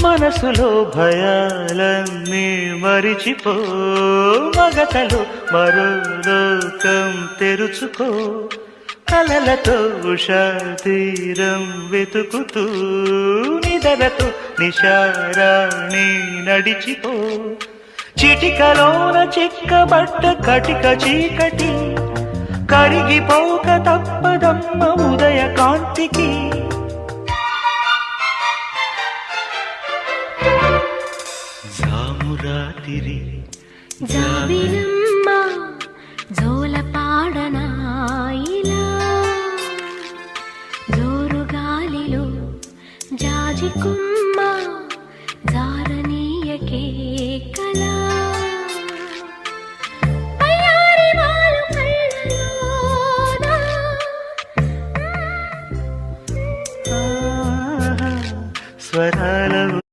మనసులో భయాలన్నీ మరిచిపో, మగతలో మరో లోకం తెరుచుకో, కలలతో ఉషా తీరం వెతుకుతూ నిదరతో నిశారాణి నడిచిపో. చిటికలోన చిక్కబట్ట కటిక చీకటి కరిగిపోక తప్పదమ్మ ఉదయ కాంతికి. జామురాతిరి జాబిలమ్మ జో